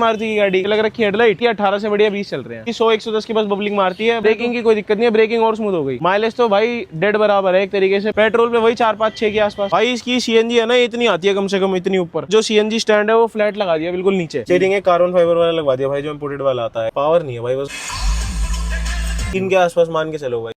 मारुति की गाड़ी लग रखी हेडलाइट 18 से बढ़िया 20 चल रहे हैं। 100-110 की बस बबलिंग मारती है। ब्रेकिंग की कोई दिक्कत नहीं है, ब्रेकिंग और स्मूथ हो गई। माइलेज तो भाई डेड बराबर है एक तरीके से। पेट्रोल पे वही 4-5-6 के आसपास। भाई इसकी सीएनजी है ना, इतनी आती है कम से कम इतनी ऊपर। जो सीएनजी स्टैंड है वो फ्लैट लगा दिया बिल्कुल नीचे। स्टीयरिंग है कार्बन फाइबर वाला लगवा दिया भाई, जो इम्पोर्टेड वाला आता है। पावर नहीं है भाई, बस 3 के आसपास मान के चलो भाई।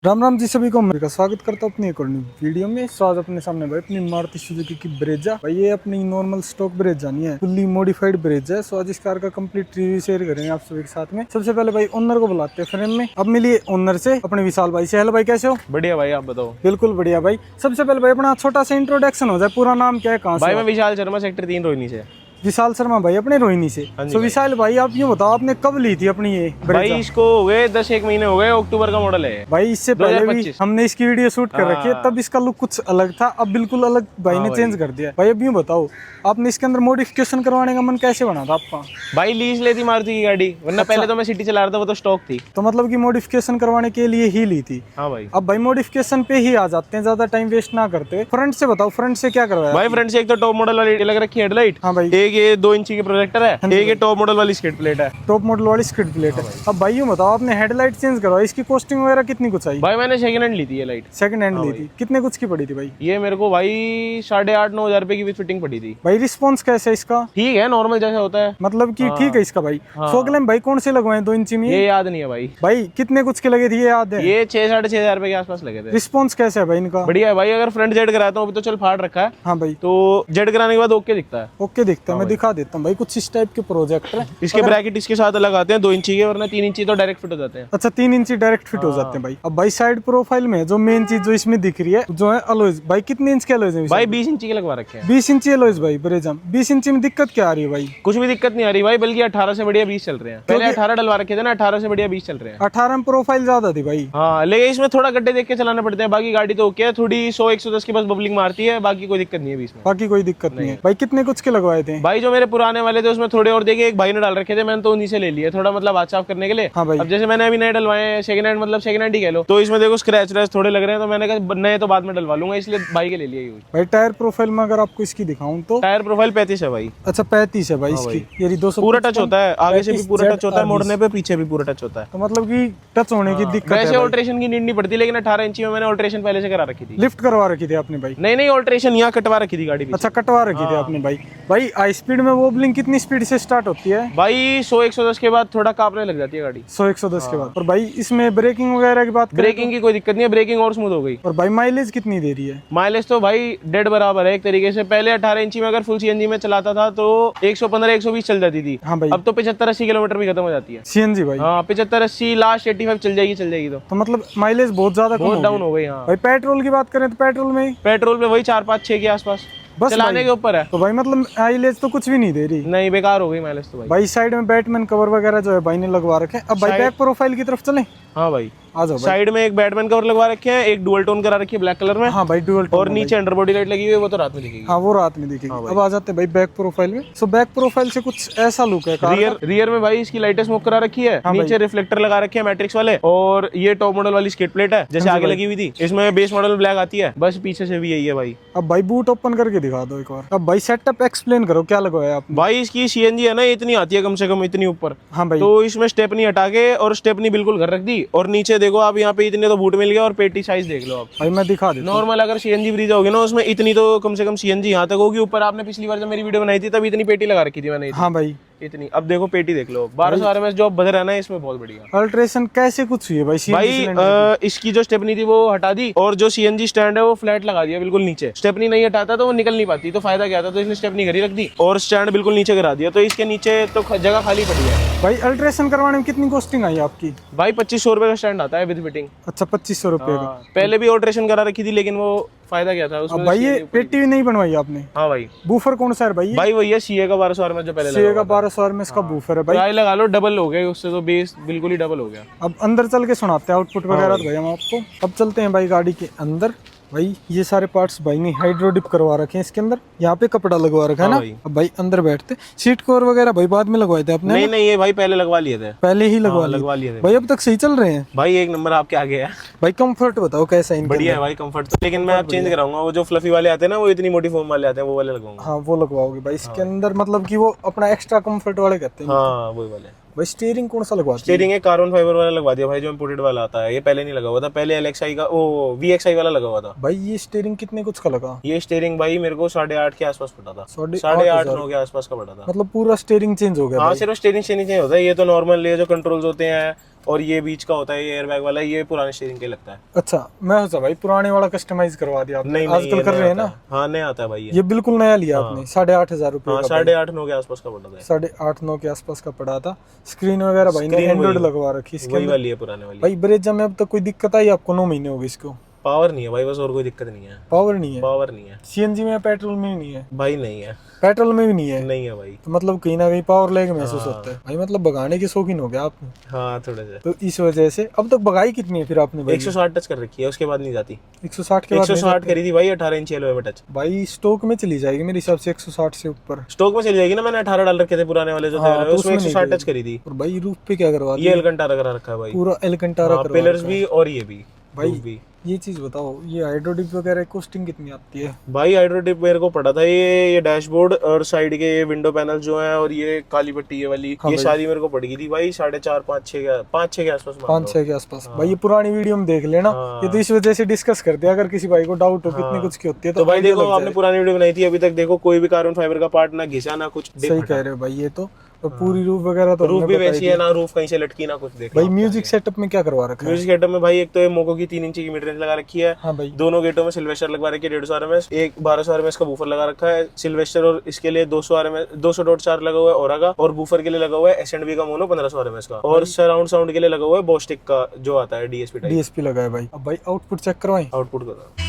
राम राम जी, सभी को मेरा स्वागत करता हूँ अपनी एक और वीडियो में। स्वागत अपने सामने भाई अपनी मारुति सुजुकी की ब्रेजा। भाई ये अपनी नॉर्मल स्टॉक ब्रेजा नहीं है, फुल्ली मॉडिफाइड ब्रेजा है। सो आज इस कार का कंप्लीट रिव्यू शेयर करेंगे आप सभी के साथ में। सबसे पहले भाई ओनर को बुलाते हैं फ्रेम में। अब मिलिए ओनर से, अपने विशाल भाई से। हेलो भाई, कैसे हो? बढ़िया भाई, आप बताओ। बिल्कुल बढ़िया भाई। सबसे पहले भाई अपना छोटा सा इंट्रोडक्शन हो जाए, पूरा नाम क्या है, कहाँ से? भाई मैं विशाल शर्मा, सेक्टर 3 रोहिणी से। विशाल शर्मा भाई अपने रोहिणी से। तो विशाल भाई आप यूँ बताओ, आपने कब ली थी अपनी ये ब्रेजा? भाई इसको हो गए 10-1 महीने हो गए, अक्टूबर का मॉडल है भाई। इससे पहले भी हमने इसकी वीडियो शूट कर रखी है, तब इसका लुक कुछ अलग था, अब बिल्कुल अलग भाई ने चेंज कर दिया। भाई अब यूँ बताओ, आपने इसके अंदर मॉडिफिकेशन करवाने का मन कैसे बना था आपका? भाई लीज लेती मारुति की गाड़ी, वरना पहले तो मैं सिटी चला रहा था, वो तो स्टॉक थी। तो मतलब कि मॉडिफिकेशन करवाने के लिए ही ली थी? हाँ भाई। अब भाई मॉडिफिकेशन पे ही आ जाते हैं, ज्यादा टाइम वेस्ट ना करते। फ्रंट से बताओ, फ्रंट से क्या करवाया? भाई फ्रंट से एक तो टॉप मॉडल वाली लग रखी है हेडलाइट। हाँ भाई। एक ये 2 इंची की प्रोजेक्टर है, एक ये टॉप मॉडल वाली स्किड प्लेट है। टॉप मॉडल वाली स्किड प्लेट है। अब भाई यूँ बताओ, आपने हेडलाइट चेंज करवाई, इसकी कॉस्टिंग वगैरह कितनी कुछ आई? भाई मैंने सेकंड हैंड ली थी ये लाइट। सेकंड हैंड ली थी, कितने कुछ की पड़ी थी भाई? ये मेरे को भाई 8,500-9 हजार रुपए की विद फिटिंग पड़ी थी। भाई रिस्पॉन्स कैसा है इसका? ठीक है, नॉर्मल जैसा होता है, मतलब कि ठीक है इसका भाई। फोकलैम्प भाई कौन से लगवाए 2 इंची में? ये याद नहीं है भाई। भाई कितने कुछ के लगे थे, ये याद है? ये 6-6.5 हजार रुपए के आसपास लगे थे। रिस्पॉन्स कैसा है भाई इनका? बढ़िया है भाई। अगर फ्रंट जेड कराता हूँ, अभी तो चल फाड़ रखा है। हाँ भाई। तो जेड कराने के बाद ओके दिखता है। ओके दिखता है, मैं दिखा देता हूँ भाई। कुछ इस टाइप के प्रोजेक्ट है। इसके ब्रैकेट इसके साथ अलग आते हैं 2 इंची के, वरना 3 इंची तो डायरेक्ट फिट हो जाते हैं। अच्छा, 3 इंची डायरेक्ट फिट हो जाते हैं भाई। अब भाई साइड प्रोफाइल में जो मेन चीज जो इसमें दिख रही है, जो है अलॉयज। भाई कितने इंच के अलॉयज है भाई 20 इंची के लगवा रखे हैं। 20 इंची अलॉयज भाई ब्रेजा। 20 इंची में दिक्कत क्या आ रही है भाई? कुछ भी दिक्कत नहीं आ रही भाई, बल्कि 18 से बढ़िया 20 चल रहे हैं। पहले 18 डलवा रखे थे ना, 18 से बढ़िया 20 चल रहे हैं। 18 में प्रोफाइल ज्यादा थी भाई। हाँ, लेकिन इसमें थोड़ा गड्ढे देख के चलाना पड़ते हैं। बाकी गाड़ी तो ओके है, थोड़ी 100-110 की बस बबलिंग मारती है, बाकी कोई दिक्कत नहीं है इसमें। बाकी कोई दिक्कत नहीं है भाई। कितने कुछ के लगवाए थे? भाई जो मेरे पुराने वाले थे उसमें थोड़े और देखे, एक भाई ने डाल रखे थे, मैंने तो उन्हीं से ले लिए थोड़ा, मतलब हाथ साफ करने के लिए। हाँ भाई। अब जैसे मैंने अभी नए डलवाए सेकंड हैंड, मतलब सेकंड हैंड ही कह लो, तो इसमें देखो स्क्रैच रैच थोड़े लग रहे हैं, तो मैंने कहा नए तो बाद में डलवा लूंगा, इसलिए भाई के ले लिया यूज। भाई टायर प्रोफाइल में अगर आपको इसकी दिखाऊं तो टायर प्रोफाइल 35 है भाई। अच्छा 35 है भाई इसकी। ये 200 पूरा टच होता है, आगे से भी पूरा टच होता है, मोड़ने पे पीछे भी पूरा टच होता है। तो मतलब कि टच होने की दिक्कत है। वैसे ऑल्ट्रेशन की नीड नहीं पड़ती, लेकिन 18 इंची में मैंने ऑल्ट्रेशन पहले से करा रखी थी। लिफ्ट करवा रखी थी आपने भाई? नहीं ऑल्ट्रेशन यहाँ कटवा रखी थी गाड़ी। अच्छा कटवा रखी थी आपने भाई। भाई हाई स्पीड में वोबलिंग कितनी स्पीड से स्टार्ट होती है? भाई 100-110 के बाद थोड़ा कांपने लग जाती है गाड़ी। 100-110 के बाद। और भाई इसमें ब्रेकिंग वगैरह की बात करें? ब्रेकिंग की कोई दिक्कत नहीं है, ब्रेकिंग और स्मूथ हो गई। और भाई माइलेज कितनी दे रही है? माइलेज तो भाई डेड बराबर है एक तरीके से। पहले 18 इंची में अगर फुल सीएनजी में चलाता था तो 115-120 चल जाती थी। हाँ भाई। अब तो 75-80 किलोमीटर भी खत्म हो जाती है सीएनजी भाई। हाँ, 75-80 लास्ट 85 चल जाएगी तो मतलब माइलेज बहुत ज्यादा बहुत डाउन हो गई। हाँ भाई। पेट्रोल की बात करें तो पेट्रोल में पेट्रोल पे वही 4-5-6 के आसपास बस चलाने के ऊपर है। तो भाई मतलब माइलेज तो कुछ भी नहीं दे रही। नहीं, बेकार हो गई माइलेज तो भाई। साइड में बैटमैन कवर वगैरह जो है भाई ने लगवा रखे। अब भाई बैक प्रोफाइल की तरफ चलें। हाँ भाई, आ जाओ भाई। साइड में एक बैटमैन कवर लगवा रखे हैं, एक डुअल टोन करा रखी है ब्लैक कलर में। हाँ भाई डुअल और नीचे अंडरबॉडी लाइट लगी हुई है, वो तो रात में दिखेगी। हाँ वो रात में दिखेगी। अब आ जाते हैं भाई बैक प्रोफाइल में। सो बैक प्रोफाइल से कुछ ऐसा लुक है रियर में भाई इसकी लाइटें स्मोक करा रखी है। नीचे रिफ्लेक्टर लगा रखे हैं मैट्रिक्स वाले, और ये टॉप मॉडल वाली स्किड प्लेट है जैसे आगे लगी हुई थी। इसमें बेस मॉडल ब्लैक आती है, बस पीछे से भी यही है भाई। अब भाई बूट ओपन करके दिखा दो एक बार। अब भाई सेटअप एक्सप्लेन करो, क्या लगवाया आपने? भाई इसकी सीएनजी है ना, इतनी आती है कम से कम इतनी ऊपर। हाँ भाई। तो इसमें स्टेपनी हटा के और स्टेपनी बिल्कुल घर रख दी, और नीचे देखो आप यहाँ पे इतने तो बूट मिल गया, और पेटी साइज देख लो आप भाई। मैं दिखा देता हूं। नॉर्मल अगर सीएनजी ब्रीजा होगी ना, उसमें इतनी तो कम से कम सीएनजी यहाँ तक होगी। ऊपर आपने पिछली बार जब मेरी वीडियो बनाई थी तब इतनी पेटी लगा रखी थी मैंने। हाँ भाई इतनी। अब देखो पेटी देख लो, 1200 आरएमएस जो बदल रहा है ना इसमें, बहुत बढ़िया। अल्ट्रेशन कैसे कुछ हुई है भाई? भाई इसकी जो स्टेपनी थी वो हटा दी, और जो सीएनजी स्टैंड है वो फ्लैट लगा दिया बिल्कुल नीचे। स्टेपनी नहीं हटाता तो वो निकल नहीं पाती, तो फायदा क्या था, तो इसने स्टेपनी घर ही रख दी और स्टैंड बिल्कुल नीचे करा दिया, तो इसके नीचे तो जगह खाली पड़ी है। भाई अल्ट्रेशन करवाने में कितनी कॉस्टिंग आई आपकी? भाई 2500 रुपए का स्टैंड आता है विद फिटिंग। अच्छा 2500 रुपए का। पहले भी ऑल्ट्रेशन करा रखी थी, लेकिन वो फायदा क्या था उसमें। भाई ये पेटी भी नहीं बनवाई आपने? हाँ भाई। बूफर कौन सा है भाई? भाई वही है सीए का 1200 आरएमएस जो पहले सीए का 1200 आरएमएस का बूफर है भाई। प्राइस लगा लो डबल हो गया उससे, तो बेस बिल्कुल ही डबल हो गया। अब अंदर चल के सुनाते हैं आउटपुट वगैरह भाई हम आपको। अब चलते हैं भाई गाड़ी के अंदर। भाई ये सारे पार्ट्स भाई ने हाइड्रो डिप करवा रखे हैं इसके अंदर, यहाँ पे कपड़ा लगवा रखा है हाँ ना भाई। अब भाई अंदर बैठते। सीट कवर वगैरह भाई बाद में लगवाए थे आपने? नहीं नहीं, ये भाई पहले लगवा लिए थे, पहले ही हाँ, लगवा लिए थे भाई। अब तक सही चल रहे हैं भाई, एक नंबर आपके आगे है भाई। कंफर्ट बताओ कैसा है इनके बढ़िया है अंदर? भाई कंफर्ट तो, लेकिन मैं अब चेंज कराऊंगा, वो जो फ्लफी वाले आते हैं ना, वो इतनी मोटी फोम वाले आते हैं, वो वाले लगवाऊंगा। हाँ वो लगवाओगे भाई इसके अंदर, मतलब कि वो अपना एक्स्ट्रा कंफर्ट वाले कहते हैं हाँ वही वाले। भाई। स्टीयरिंग कौन सा लगवाते हैं? स्टीयरिंग है कार्बन फाइबर वाला लगवा दिया भाई, जो इम्पोर्टेड वाला आता है, ये पहले नहीं लगा हुआ था, पहले LXI का वो VXI वाला लगा हुआ था। भाई ये स्टीयरिंग कितने कुछ का लगा? ये स्टीयरिंग भाई मेरे को 8.5 के आसपास पड़ा था, 8,500 9 के आसपास का पड़ा था। मतलब पूरा स्टीयरिंग चेंज हो गया हाँ भाई। सिर्फ स्टीयरिंग से नहीं होता है, ये तो नॉर्मल ये जो कंट्रोल्स होते हैं, और ये बीच का होता है, ये एयरबैग वाला, ये पुराने स्टीयरिंग के लगता है। अच्छा मैं सोचा भाई पुराने वाला कस्टमाइज करवा दिया आपने, नहीं आजकल कर रहे हैं ना। हाँ नहीं आता है भाई ये बिल्कुल नया लिया आपने 8,500 रुपए हाँ का? 8.5-9 के आसपास का पड़ा था। 8,500-9 के आसपास का पड़ा था। स्क्रीन वगैरह भाई ने Screen एंड्रॉइड वही- लगवा रखी इसके वही अंदर। वाली है पुराने वाली। भाई ब्रेजा में अब तक कोई दिक्कत आई आपको? 9 महीने हो गए इसको। पावर नहीं है भाई, बस और कोई दिक्कत नहीं है। पावर नहीं है? पावर नहीं है CNG में, पेट्रोल में नहीं है? भाई, नहीं है, पेट्रोल में भी नहीं है? नहीं है भाई। तो मतलब कहीं ना कहीं पावर लैग महसूस होता है भाई। मतलब भगाने के शौकीन हो गया आपने हाँ थोड़े से। तो इस वजह से। अब तक भगाई कितनी है फिर आपने भाई? 160 टच कर रखी है, उसके बाद नहीं जाती। 160 के बाद नहीं 160 करी थी भाई, 18 इंच एलओए में टच। भाई स्टॉक में चली जाएगी मेरे हिसाब से 160 से ऊपर। स्टॉक में चली जाएगी ना, मैंने 18 डाल रखे थे पुराने वाले जो थे, हाँ, तो उसमें उसमें 160 नहीं टच करी थी। और भाई रूफ पे क्या करवा ये दिया? एलकंटारा करा रखा है भाई, पूरा एलकंटारा करवा पिलर्स रखा है। भी और ये भी भाई roof भी। ये चीज बताओ, ये हाइड्रोडिप वगैरह कॉस्टिंग कितनी आती है? भाई हाइड्रोटिप मेरे को पड़ा था, ये डैशबोर्ड और साइड के ये विंडो पैनल जो है, और ये काली पट्टी ये वाली, हाँ ये भाई। सारी मेरे को पड़ गई थी भाई 4.5 5-6 के आसपास मान लो। 5-6 के आसपास। भाई ये पुरानी वीडियो में देख लेना, हाँ। ये तो इस वजह से डिस्कस करते हैं, अगर किसी भाई को डाउट हो कितने कुछ की होती है तो भाई idea देखो, लग आपने जाए। पुरानी वीडियो बनाई थी, अभी तक देखो कोई भी कार्बन फाइबर का पार्ट ना घिसा ना कुछ। सही कह रहे हो भाई। ये तो पूरी रूफ वगैरह तो रूफ हमने भी बताई वैसी थी। है ना, रूफ कहीं से लटकी ना कुछ। देख भाई म्यूजिक सेटअप में क्या करवा रखा है? म्यूजिक सेटअप में भाई एक तो ये मोको की 3 इंची की मिड रेंज लगा रखी है। हाँ भाई। दोनों गेटों में सिल्वेस्टर लगवा रखी है 150 RMS, एक 1200 RMS का बूफर लगा रखा है सिल्वेस्टर, और इसके लिए 200 RMS 200.4 लगा हुआ है ओरा का, और बूफर के लिए लगा हुआ है S&B का मोनो 1500 RMS का, और सराउंड साउंड के लिए लगा हुआ है बोस्टिक का जो आता है DSP टाइप। DSP लगा है भाई। अब भाई आउटपुट चेक करवाएं। आउटपुट का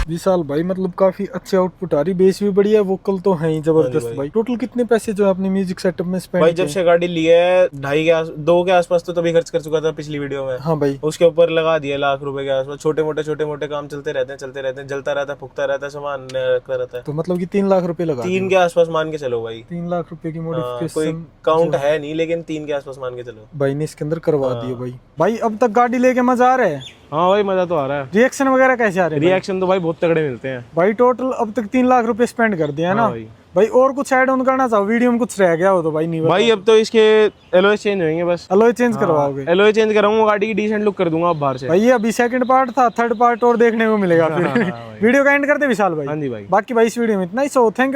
विशाल भाई मतलब काफी अच्छी आउटपुट आ रही, बेस भी बढ़िया है, वोकल तो है ही जबरदस्त भाई। भाई। टोटल कितने पैसे जो है अपने म्यूजिक सेटअप में स्पेंड भाई जब से गाड़ी ली है 2 के आसपास तो तभी खर्च कर चुका था पिछली वीडियो में। हाँ भाई। उसके ऊपर लगा दिया लाख रुपए के आसपास। छोटे मोटे काम चलते रहते हैं, जलता रहता है, फूकता रहता है, सामान रखता रहता है। तो मतलब कि 3 लाख रुपए लगा 3 के आसपास मान के चलो भाई। 3 लाख रुपए की कोई मॉडिफिकेशन काउंट है नहीं, लेकिन 3 के आसपास मान के चलो भाई ने इसके अंदर करवा दिए भाई। भाई अब तक गाड़ी लेके मजा आ रहा है? हाँ भाई मजा तो आ रहा है। रिएक्शन वगैरह कैसे आ रहे हैं? रिएक्शन तो भाई बहुत तगड़े मिलते हैं भाई टोटल अब तक 3 लाख रुपए स्पेंड कर दिया है ना भाई। भाई। और कुछ ऐड ऑन करना चाहो वीडियो में, कुछ रह गया हो तो भाई नहीं भाई अब तो इसके एलॉय चेंज होंगे बस। अलॉय चेंज करवाओगे? एलॉय चेंज कराऊंगा, गाड़ी की डिसेंट लुक कर दूंगा अब बाहर से। भाई ये अभी सेकंड पार्ट था, थर्ड पार्ट और देखने को मिलेगा फिर। वीडियो का एंड करते विशाल भाई। हाँ जी भाई। बाकी भाई इस वीडियो में इतना ही। So thank